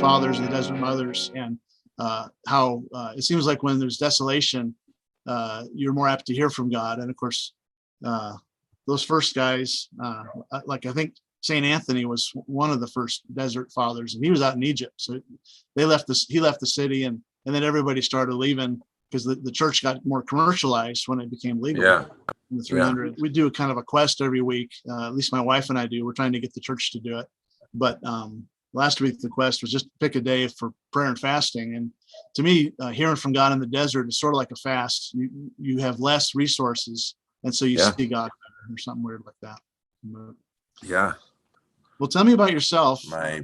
fathers and the desert mothers, and how it seems like when there's desolation, you're more apt to hear from God. And of course, those first guys, like I think St. Anthony was one of the first desert fathers, and he was out in Egypt. So he left the city, and then everybody started leaving because the church got more commercialized when it became legal. Yeah. In the 300. We do a kind of a quest every week. At least my wife and I do. We're trying to get the church to do it. But last week, the quest was just pick a day for prayer and fasting. And to me, hearing from God in the desert is sort of like a fast. You have less resources, and so you see God better, or something weird like that. Yeah. Well, tell me about yourself. My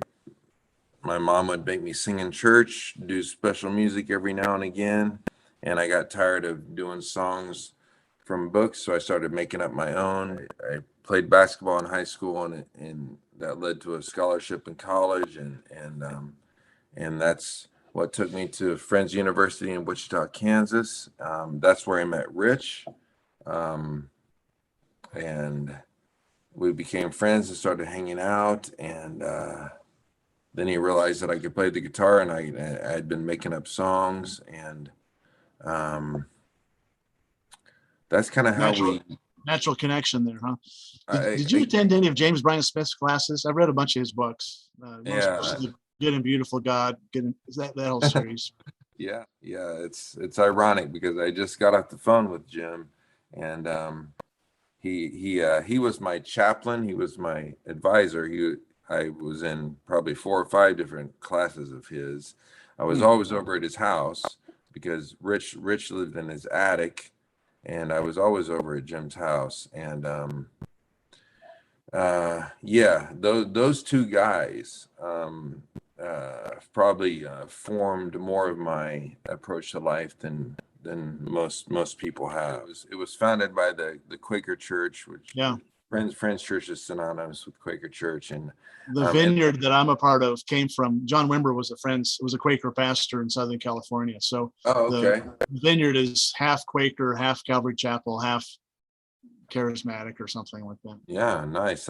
mom would make me sing in church, do special music every now and again, and I got tired of doing songs from books, so I started making up my own. I played basketball in high school, and that led to a scholarship in college, and that's what took me to Friends University in Wichita, Kansas. That's where I met Rich, and we became friends and started hanging out. And then he realized that I could play the guitar, and I had been making up songs, and that's kind of how natural connection there, huh? Did you attend any of James Bryan Smith's classes? I've read a bunch of his books. Good and Beautiful God, that whole series. Yeah, it's ironic because I just got off the phone with Jim, and he was my chaplain. He was my advisor. I was in probably 4 or 5 different classes of his. I was always over at his house because Rich lived in his attic, and I was always over at Jim's house. And those 2 guys probably formed more of my approach to life than most people have. It was founded by the Quaker Church, which Friends Church is synonymous with Quaker Church, and the vineyard that I'm a part of came from John Wimber was a Quaker pastor in Southern California. So the vineyard is half Quaker, half Calvary Chapel, half charismatic or something like that. Yeah, nice.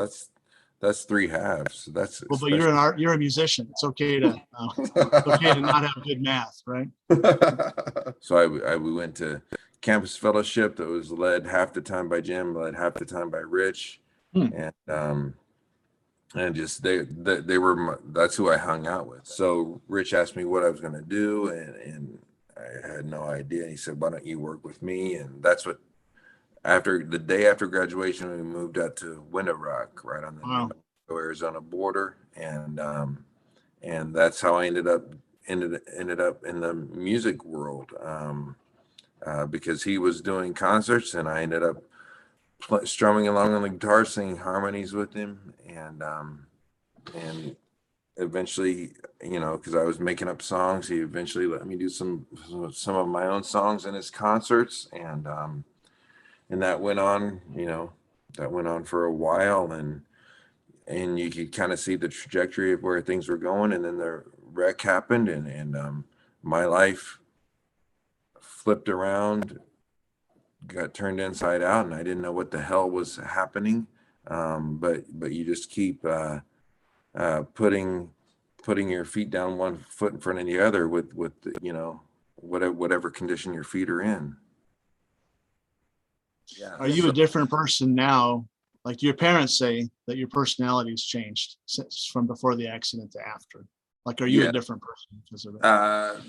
That's 3 halves. That's well, but you're a musician. It's okay to not have good math, right? So we went to campus fellowship that was led half the time by Jim, led half the time by Rich, and just they were that's who I hung out with. So Rich asked me what I was going to do, and I had no idea. And he said, "Why don't you work with me?" And that's what. After the day after graduation, we moved out to Window Rock, right on the Arizona border, and that's how I ended up in the music world, because he was doing concerts, and I ended up strumming along on the guitar, singing harmonies with him, and eventually, because I was making up songs, he eventually let me do some of my own songs in his concerts, and that went on, for a while, and you could kind of see the trajectory of where things were going. And then the wreck happened, and my life flipped around, got turned inside out, and I didn't know what the hell was happening. But you just keep putting your feet down, one foot in front of the other with whatever condition your feet are in. Yeah. Are you a different person now? Like your parents say that your personality has changed from before the accident to after. Like, are you a different person because of it?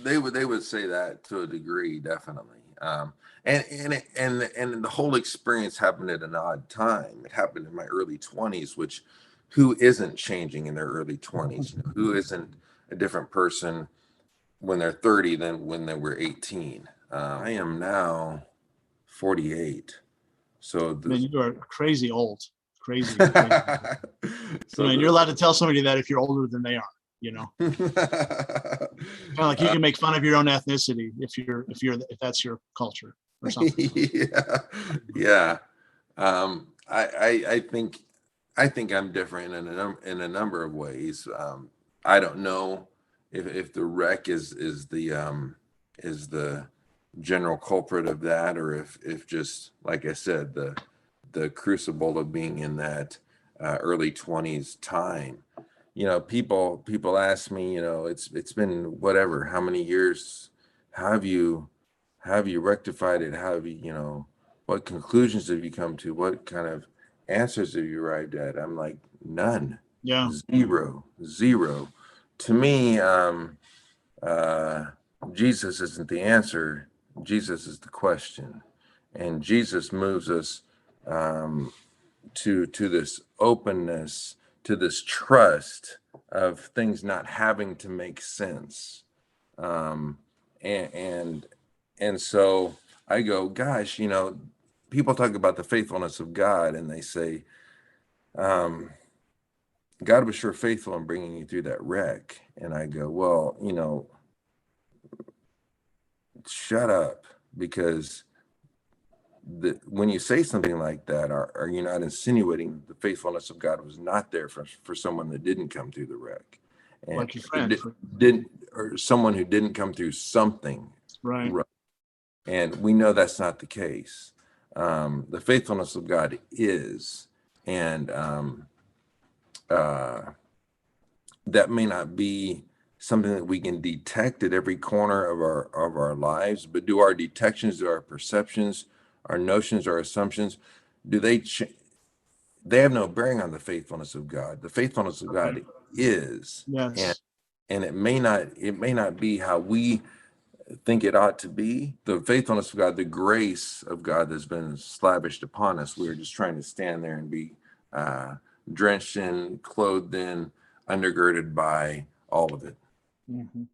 They would say that to a degree, definitely. And the whole experience happened at an odd time. It happened in my early 20s, which who isn't changing in their early 20s? Who isn't a different person when they're 30 than when they were 18? I am now 48. So you are crazy old. Crazy. So you're allowed to tell somebody that if you're older than they are, kind of like you can make fun of your own ethnicity if that's your culture or something. Yeah. I think I'm different in a number of ways. I don't know if the wreck is the general culprit of that, or if just, like I said, the crucible of being in that early 20s time. people ask me, it's been whatever, how many years, how have you rectified it? How have you, what conclusions have you come to? What kind of answers have you arrived at? I'm like, none, Yeah. zero. To me, uh, Jesus isn't the answer. Jesus is the question, and Jesus moves us um, to this openness, to this trust of things not having to make sense. Um, and and and so I go, gosh, people talk about the faithfulness of God, and they say, um, God was sure faithful in bringing you through that wreck. And I go, well, shut up, because when you say something like that, are you not insinuating the faithfulness of God was not there for someone that didn't come through the wreck, and Like your friend. didn't, or someone who didn't come through something? Right. And we know that's not the case. The faithfulness of God is, and uh, that may not be something that we can detect at every corner of our lives, but do our detections, do our perceptions, our notions, our assumptions, do they have no bearing on the faithfulness of God? The faithfulness of God is, Yes. and it may not be how we think it ought to be. The faithfulness of God, the grace of God that's been lavished upon us, we're just trying to stand there and be uh, drenched in, clothed in, undergirded by all of it. Mhm.